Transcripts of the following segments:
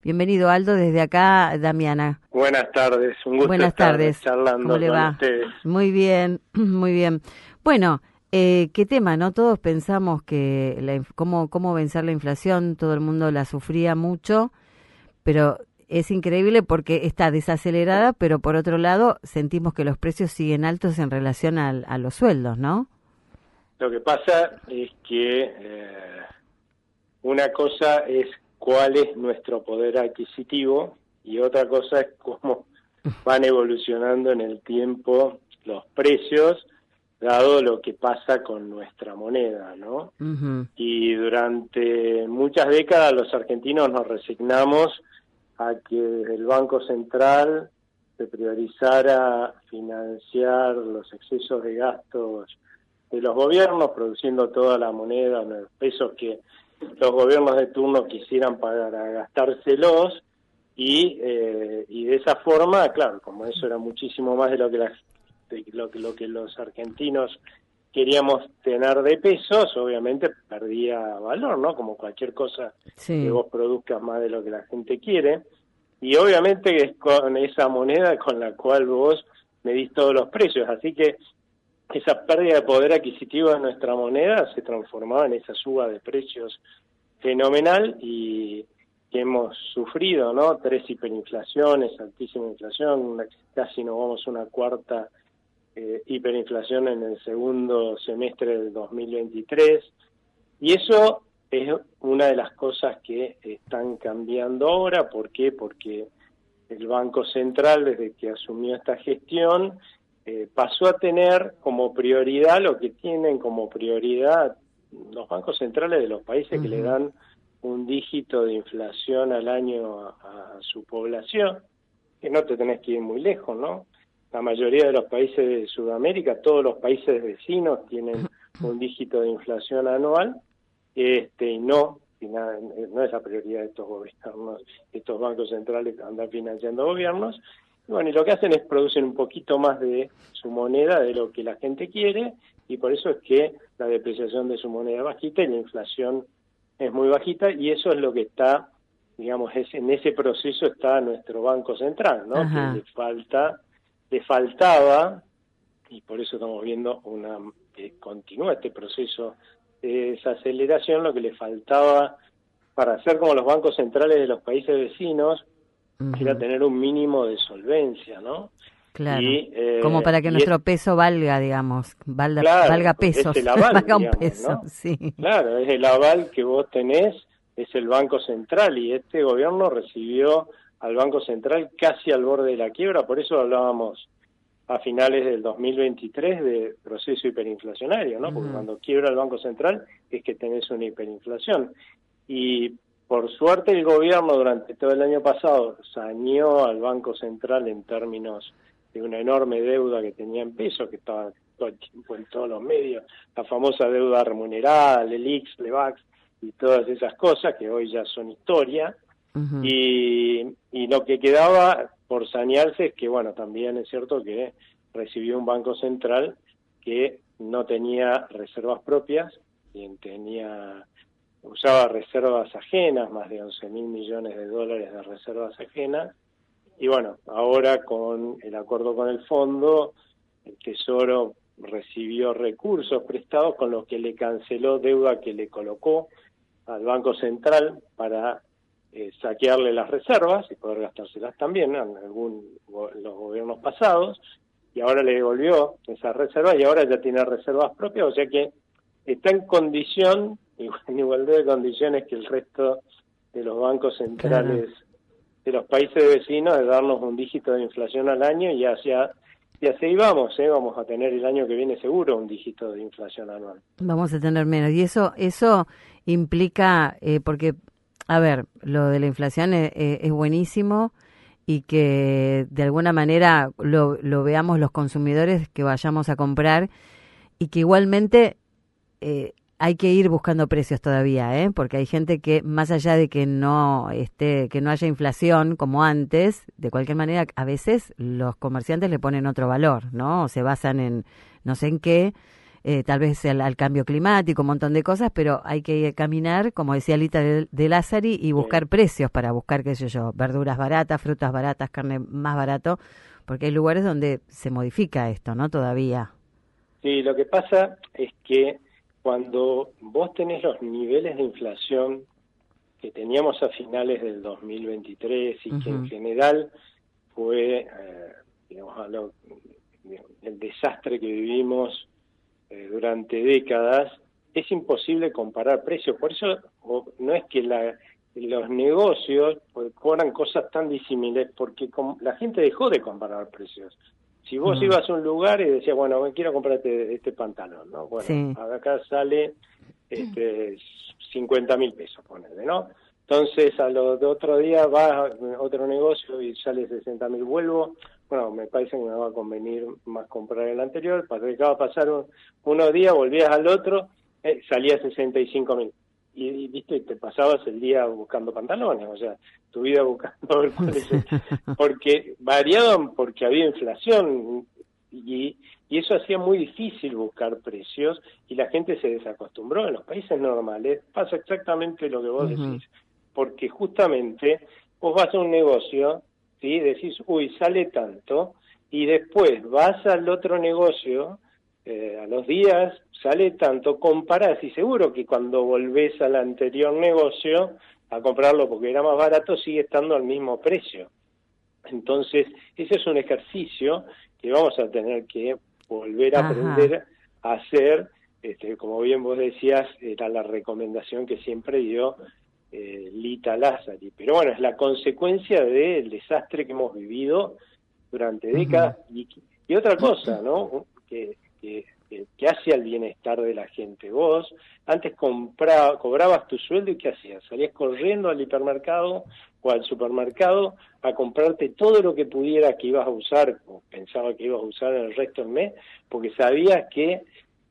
Bienvenido, Aldo, desde acá, Damiana. Buenas tardes, un gusto Buenas estar tardes, charlando ¿cómo le con va? ustedes. Muy bien, muy bien. Bueno, qué tema, ¿no? Todos pensamos que cómo vencer la inflación, todo el mundo la sufría mucho, pero es increíble porque está desacelerada, pero por otro lado sentimos que los precios siguen altos en relación a los sueldos, ¿no? Lo que pasa es que una cosa es cuál es nuestro poder adquisitivo y otra cosa es cómo van evolucionando en el tiempo los precios, dado lo que pasa con nuestra moneda, ¿no? Ujú. Y durante muchas décadas los argentinos nos resignamos a que el Banco Central se priorizara financiar los excesos de gastos de los gobiernos, produciendo toda la moneda, los pesos que los gobiernos de turno quisieran para gastárselos, y de esa forma, claro, como eso era muchísimo más de lo que los argentinos queríamos tener de pesos, obviamente perdía valor, ¿no? Como cualquier cosa que Sí. vos produzcas más de lo que la gente quiere. Y obviamente es con esa moneda con la cual vos medís todos los precios. Así que esa pérdida de poder adquisitivo de nuestra moneda se transformaba en esa suba de precios fenomenal y que hemos sufrido, ¿no? 3 hiperinflaciones, altísima inflación, casi nos vamos a una cuarta hiperinflación en el segundo semestre del 2023, y eso es una de las cosas que están cambiando ahora. ¿Por qué? Porque el Banco Central, desde que asumió esta gestión, pasó a tener como prioridad lo que tienen como prioridad los bancos centrales de los países, que le Ujú. dan un dígito de inflación al año a su población, que no te tenés que ir muy lejos, ¿no? La mayoría de los países de Sudamérica, todos los países vecinos tienen un dígito de inflación anual, y no es la prioridad de estos gobiernos, estos bancos centrales que andan financiando gobiernos. Y bueno, y lo que hacen es producir un poquito más de su moneda de lo que la gente quiere, y por eso es que la depreciación de su moneda es bajita y la inflación es muy bajita, y eso es lo que está, digamos, en ese proceso está nuestro Banco Central, ¿no? Que Ajá. le faltaba, y por eso estamos viendo que continúa este proceso de desaceleración. Lo que le faltaba para hacer como los bancos centrales de los países vecinos era Ujú. tener un mínimo de solvencia, ¿no? Claro, Y, como para que y es nuestro peso valga, digamos, claro, valga es pesos, el aval, valga un digamos, peso, ¿no? sí. Claro, es el aval que vos tenés, es el Banco Central, y este gobierno recibió al Banco Central casi al borde de la quiebra. Por eso hablábamos a finales del 2023 de proceso hiperinflacionario, ¿no? Porque Ujú. cuando quiebra el Banco Central es que tenés una hiperinflación. Y por suerte el gobierno durante todo el año pasado saneó al Banco Central en términos de una enorme deuda que tenía en pesos, que estaba todo el tiempo en todos los medios, la famosa deuda remunerada, LELIX, LEVAX y todas esas cosas que hoy ya son historia. Ujú. Y lo que quedaba por sanearse es que, bueno, también es cierto que recibió un Banco Central que no tenía reservas propias, y usaba reservas ajenas, más de 11.000 millones de dólares de reservas ajenas. Y bueno, ahora con el acuerdo con el fondo, el Tesoro recibió recursos prestados con los que le canceló deuda que le colocó al Banco Central para saquearle las reservas y poder gastárselas también en los gobiernos pasados, y ahora le devolvió esas reservas y ahora ya tiene reservas propias. O sea que está en condición, en igualdad de condiciones que el resto de los bancos Claro. centrales de los países vecinos, de darnos un dígito de inflación al año, y así vamos, vamos a tener el año que viene seguro un dígito de inflación anual. Vamos a tener menos. Y eso implica, porque, a ver, lo de la inflación es buenísimo y que de alguna manera lo veamos los consumidores que vayamos a comprar y que igualmente hay que ir buscando precios todavía, ¿eh? Porque hay gente que más allá de que no que no haya inflación como antes, de cualquier manera a veces los comerciantes le ponen otro valor, ¿no? O se basan en no sé en qué, tal vez al cambio climático, un montón de cosas, pero hay que caminar, como decía Lita de Lázari, y buscar precios para buscar, qué sé yo, verduras baratas, frutas baratas, carne más barato, porque hay lugares donde se modifica esto, ¿no? Todavía. Sí, lo que pasa es que cuando vos tenés los niveles de inflación que teníamos a finales del 2023 y que en general fue, digamos, el desastre que vivimos durante décadas, es imposible comparar precios. Por eso no es que los negocios cobran cosas tan disímiles, porque la gente dejó de comparar precios. Si vos ibas a un lugar y decías, bueno, quiero comprarte este pantalón, ¿no? Bueno, Sí. acá sale 50.000 pesos, ponele, ¿no? Entonces, de otro día vas a otro negocio y sale 60.000, vuelvo. Bueno, me parece que me va a convenir más comprar el anterior. Acaba de pasar unos días, volvías al otro, salía 65.000. Y viste, te pasabas el día buscando pantalones, o sea, tu vida buscando a ver cuáles porque variaban, porque había inflación y eso hacía muy difícil buscar precios y la gente se desacostumbró. En los países normales pasa exactamente lo que vos decís, porque justamente vos vas a un negocio, ¿sí? Decís, uy, sale tanto, y después vas al otro negocio, a los días sale tanto, comparás, y seguro que cuando volvés al anterior negocio a comprarlo porque era más barato, sigue estando al mismo precio. Entonces, ese es un ejercicio que vamos a tener que volver a aprender a hacer, como bien vos decías, era la recomendación que siempre dio Lita Lázari. Pero bueno, es la consecuencia del desastre que hemos vivido durante décadas. Y otra cosa, ¿no? Que hace al bienestar de la gente. Vos antes cobrabas tu sueldo y ¿qué hacías? Salías corriendo al hipermercado o al supermercado a comprarte todo lo que pudiera que ibas a usar, o pensaba que ibas a usar en el resto del mes, porque sabías que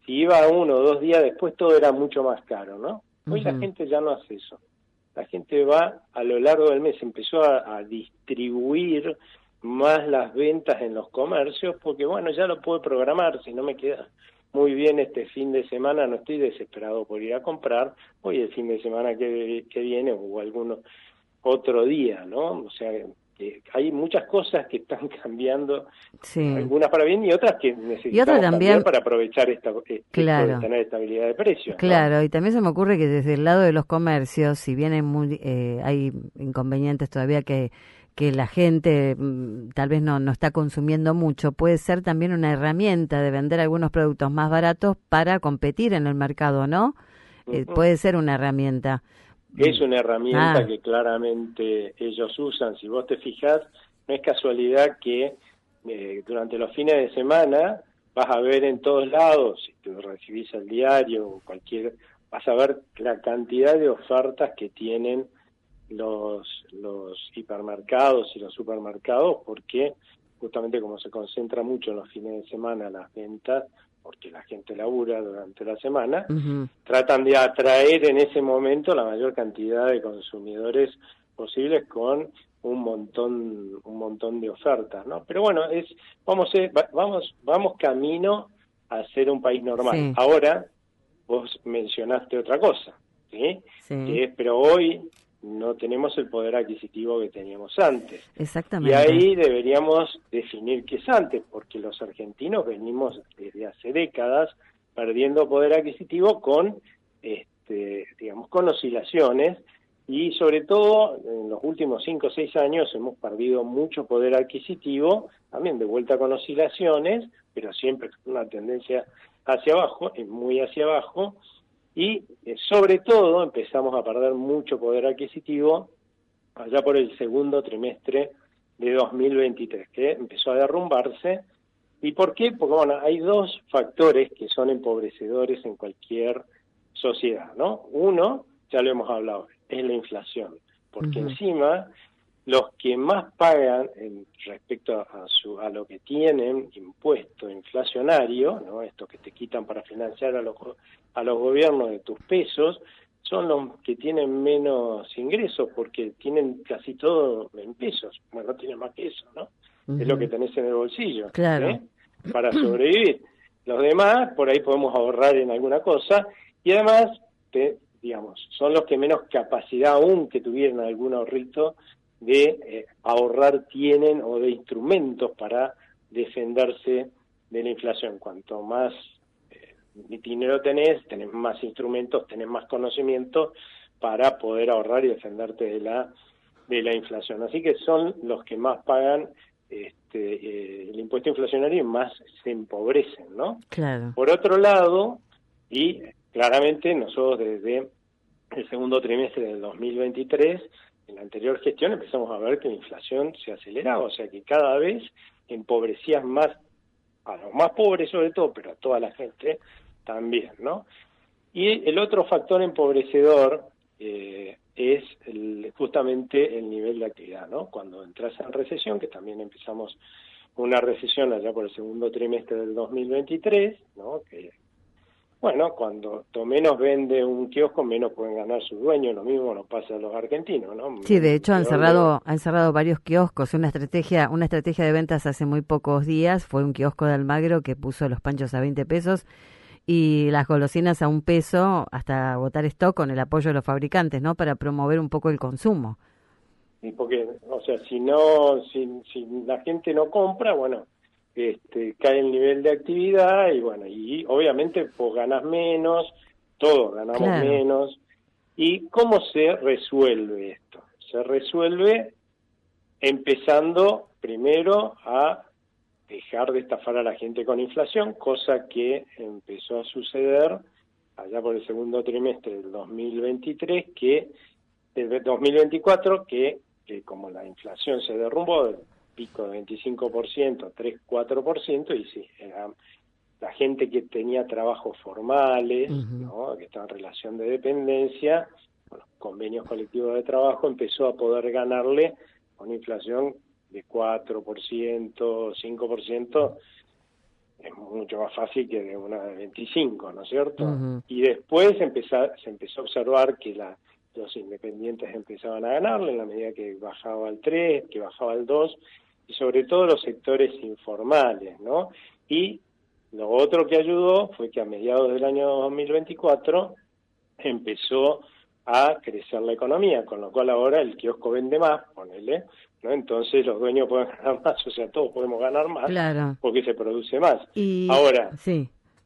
si iba 1 o 2 días después todo era mucho más caro, ¿no? Hoy la gente ya no hace eso. La gente va a lo largo del mes, empezó a distribuir más las ventas en los comercios, porque bueno, ya lo puedo programar, si no me queda muy bien este fin de semana, no estoy desesperado por ir a comprar, voy el fin de semana que viene o alguno otro día, ¿no? O sea, hay muchas cosas que están cambiando, algunas para bien y otras que necesitamos cambiar para aprovechar esto de tener estabilidad de precios, ¿no? Claro, y también se me ocurre que desde el lado de los comercios, si bien hay inconvenientes todavía que la gente tal vez no está consumiendo mucho, puede ser también una herramienta de vender algunos productos más baratos para competir en el mercado, ¿no? Puede ser una herramienta. Es una herramienta que claramente ellos usan. Si vos te fijás, no es casualidad que durante los fines de semana vas a ver en todos lados, si tú recibís el diario o vas a ver la cantidad de ofertas que tienen los hipermercados y los supermercados, porque justamente como se concentra mucho en los fines de semana las ventas, porque la gente labura durante la semana, tratan de atraer en ese momento la mayor cantidad de consumidores posibles con un montón de ofertas, ¿no? Pero bueno, vamos camino a ser un país normal. Sí. Ahora, vos mencionaste otra cosa, ¿sí? Pero hoy no tenemos el poder adquisitivo que teníamos antes. Exactamente. Y ahí deberíamos definir qué es antes, porque los argentinos venimos desde hace décadas perdiendo poder adquisitivo con oscilaciones, y sobre todo en los últimos 5 o 6 años hemos perdido mucho poder adquisitivo, también de vuelta con oscilaciones, pero siempre con una tendencia hacia abajo, muy hacia abajo. Y sobre todo empezamos a perder mucho poder adquisitivo allá por el segundo trimestre de 2023, que empezó a derrumbarse. ¿Y por qué? Porque bueno, hay 2 factores que son empobrecedores en cualquier sociedad, ¿no? Uno, ya lo hemos hablado, es la inflación, porque encima los que más pagan respecto a lo que tienen impuesto inflacionario, ¿no? Estos que te quitan para financiar a los gobiernos de tus pesos, son los que tienen menos ingresos porque tienen casi todo en pesos. Bueno, no tienen más que eso, ¿no? Es lo que tenés en el bolsillo, claro, para sobrevivir. Los demás, por ahí podemos ahorrar en alguna cosa, y además, digamos, son los que menos capacidad, aún que tuvieran algún ahorrito, de ahorrar tienen, o de instrumentos para defenderse de la inflación. Cuanto más dinero tenés más instrumentos, tenés más conocimiento para poder ahorrar y defenderte de la inflación. Así que son los que más pagan el impuesto inflacionario y más se empobrecen, ¿no? Claro. Por otro lado, y claramente nosotros desde el segundo trimestre del 2023, en la anterior gestión empezamos a ver que la inflación se aceleraba, o sea que cada vez empobrecías más a los más pobres sobre todo, pero a toda la gente también, ¿no? Y el otro factor empobrecedor es justamente el nivel de actividad, ¿no? Cuando entras en recesión, que también empezamos una recesión allá por el segundo trimestre del 2023, ¿no? Que, bueno, cuando menos vende un kiosco, menos pueden ganar sus dueños, lo mismo nos pasa a los argentinos, ¿no? Sí, de hecho han cerrado varios kioscos. Una estrategia de ventas hace muy pocos días fue un kiosco de Almagro que puso los panchos a 20 pesos y las golosinas a 1 peso hasta agotar stock con el apoyo de los fabricantes, ¿no? Para promover un poco el consumo. Y porque, o sea, si la gente no compra, bueno, cae el nivel de actividad y bueno, y obviamente vos ganás menos, todos ganamos menos. ¿Y cómo se resuelve esto? Se resuelve empezando primero a dejar de estafar a la gente con inflación, cosa que empezó a suceder allá por el segundo trimestre del 2023, del 2024, que como la inflación se derrumbó del pico de 25%, 3-4%, y sí, era la gente que tenía trabajos formales, ¿no? Que estaba en relación de dependencia, bueno, convenios colectivos de trabajo, empezó a poder ganarle con inflación de 4%, 5%, es mucho más fácil que de una de 25, ¿no es cierto? Y después se empezó a observar que los independientes empezaban a ganarle en la medida que bajaba al 3, que bajaba al 2, y sobre todo los sectores informales, ¿no? Y lo otro que ayudó fue que a mediados del año 2024 empezó a crecer la economía, con lo cual ahora el kiosco vende más, ponele, ¿no? Entonces los dueños pueden ganar más, o sea, todos podemos ganar más, porque se produce más. Ahora,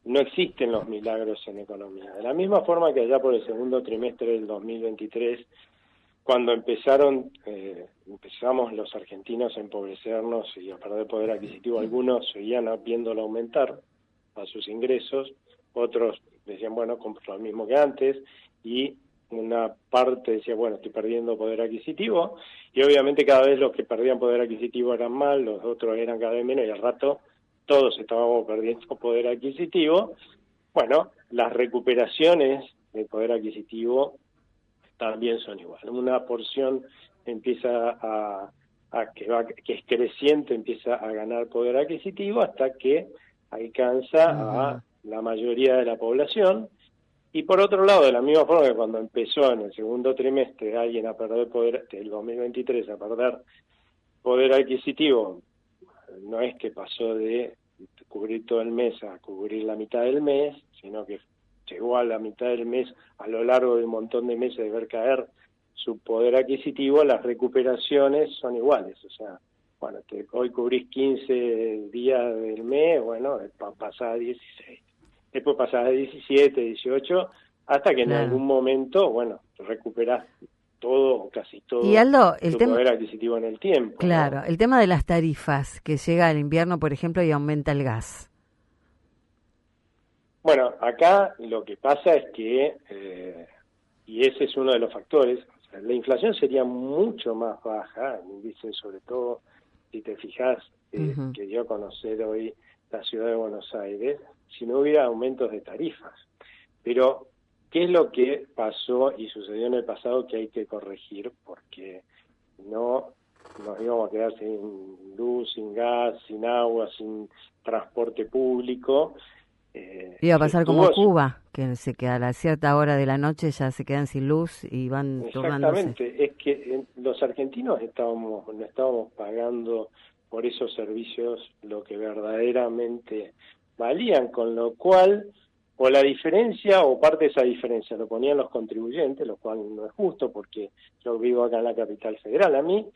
no existen los milagros en economía. De la misma forma que allá por el segundo trimestre del 2023, cuando empezamos los argentinos a empobrecernos y a perder poder adquisitivo, algunos seguían viéndolo aumentar a sus ingresos, otros decían, bueno, compro lo mismo que antes, y una parte decía, bueno, estoy perdiendo poder adquisitivo, y obviamente cada vez los que perdían poder adquisitivo eran más, los otros eran cada vez menos, y al rato todos estábamos perdiendo poder adquisitivo. Bueno, las recuperaciones de poder adquisitivo también son iguales. Una porción empieza que es creciente, empieza a ganar poder adquisitivo hasta que alcanza a la mayoría de la población. Y por otro lado, de la misma forma que cuando empezó en el segundo trimestre alguien a perder poder, del 2023 a perder poder adquisitivo, no es que pasó de cubrir todo el mes a cubrir la mitad del mes, sino que llegó a la mitad del mes a lo largo de un montón de meses de ver caer su poder adquisitivo. Las recuperaciones son iguales, o sea, bueno, hoy cubrís 15 días del mes, bueno, pasás a 16, después pasás a 17, 18, hasta que en algún momento, bueno, recuperás todo, casi todo, y Aldo, tu poder adquisitivo en el tiempo. Claro, ¿no? El tema de las tarifas, que llega el invierno, por ejemplo, y aumenta el gas. Bueno, acá lo que pasa es que, y ese es uno de los factores, o sea, la inflación sería mucho más baja, el índice, sobre todo, si te fijas, que dio a conocer hoy la ciudad de Buenos Aires, si no hubiera aumentos de tarifas. Pero, ¿qué es lo que pasó y sucedió en el pasado que hay que corregir? Porque no nos íbamos a quedar sin luz, sin gas, sin agua, sin transporte público. Iba a pasar como Cuba, que a la cierta hora de la noche ya se quedan sin luz y van turnándose. Exactamente, es que los argentinos no estábamos pagando por esos servicios lo que verdaderamente valían, con lo cual, o la diferencia, o parte de esa diferencia, lo ponían los contribuyentes, lo cual no es justo, porque yo vivo acá en la capital federal. A mí,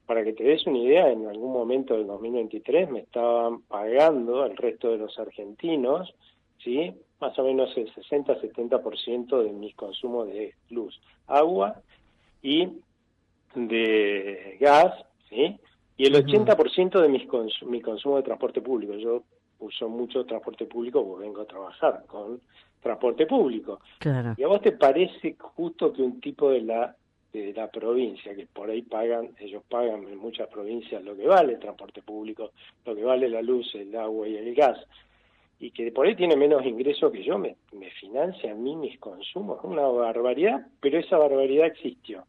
para que te des una idea, en algún momento del 2023 me estaban pagando el resto de los argentinos, ¿sí? Más o menos el 60-70% de mis consumos de luz, agua y de gas, ¿sí? Y el 80% de mi consumo de transporte público. Yo uso mucho transporte público porque vengo a trabajar con transporte público. Claro. ¿Y a vos te parece justo que un tipo de la provincia, que por ahí ellos pagan en muchas provincias lo que vale el transporte público, lo que vale la luz, el agua y el gas, y que por ahí tiene menos ingresos que yo, me financia a mí mis consumos? Es una barbaridad, pero esa barbaridad existió.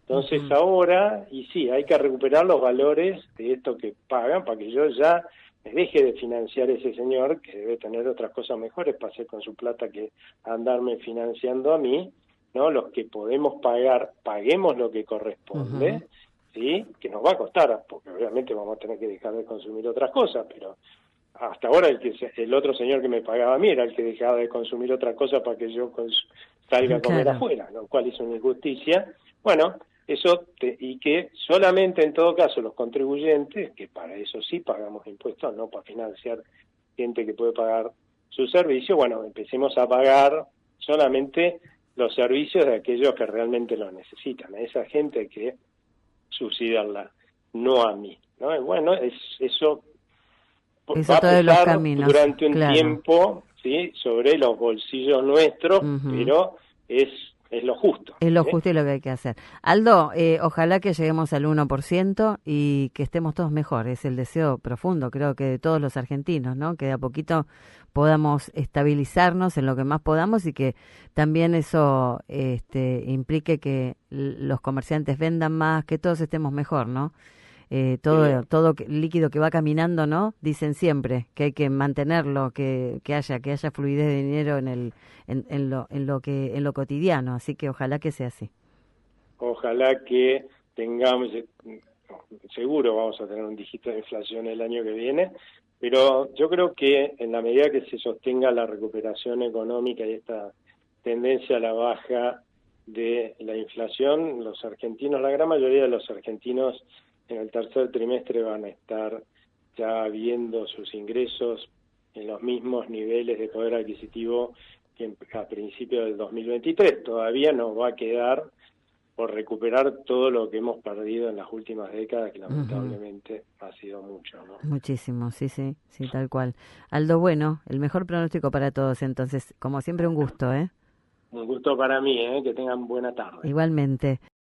Entonces ahora, y sí, hay que recuperar los valores de esto que pagan para que yo ya me deje de financiar ese señor, que debe tener otras cosas mejores para hacer con su plata que andarme financiando a mí, ¿no? Los que podemos pagar, paguemos lo que corresponde, ¿sí? Que nos va a costar, porque obviamente vamos a tener que dejar de consumir otras cosas, pero hasta ahora el otro señor que me pagaba a mí era el que dejaba de consumir otra cosa para que yo salga a comer afuera, lo cual es una injusticia. Bueno, y que solamente en todo caso los contribuyentes, que para eso sí pagamos impuestos, no para financiar gente que puede pagar su servicio, bueno, empecemos a pagar solamente los servicios de aquellos que realmente lo necesitan, a esa gente que subsidiarla, no a mí, ¿no? Bueno, eso va a pesar durante un tiempo, ¿sí? Sobre los bolsillos nuestros, pero es lo justo. Es lo justo y lo que hay que hacer. Aldo, ojalá que lleguemos al 1% y que estemos todos mejor. Es el deseo profundo, creo que de todos los argentinos, ¿no? Que de a poquito podamos estabilizarnos en lo que más podamos y que también eso implique que los comerciantes vendan más, que todos estemos mejor, ¿no? Todo líquido que va caminando, ¿no? Dicen siempre que hay que mantenerlo, que haya fluidez de dinero en lo cotidiano, así que ojalá que sea así. Ojalá que tengamos, seguro vamos a tener un dígito de inflación el año que viene, pero yo creo que en la medida que se sostenga la recuperación económica y esta tendencia a la baja de la inflación, los argentinos, la gran mayoría de los argentinos en el tercer trimestre van a estar ya viendo sus ingresos en los mismos niveles de poder adquisitivo que a principios del 2023. Todavía nos va a quedar por recuperar todo lo que hemos perdido en las últimas décadas, que lamentablemente ha sido mucho, ¿no? Muchísimo, sí, tal cual. Aldo, bueno, el mejor pronóstico para todos, entonces, como siempre, un gusto, ¿eh? Un gusto para mí, que tengan buena tarde. Igualmente.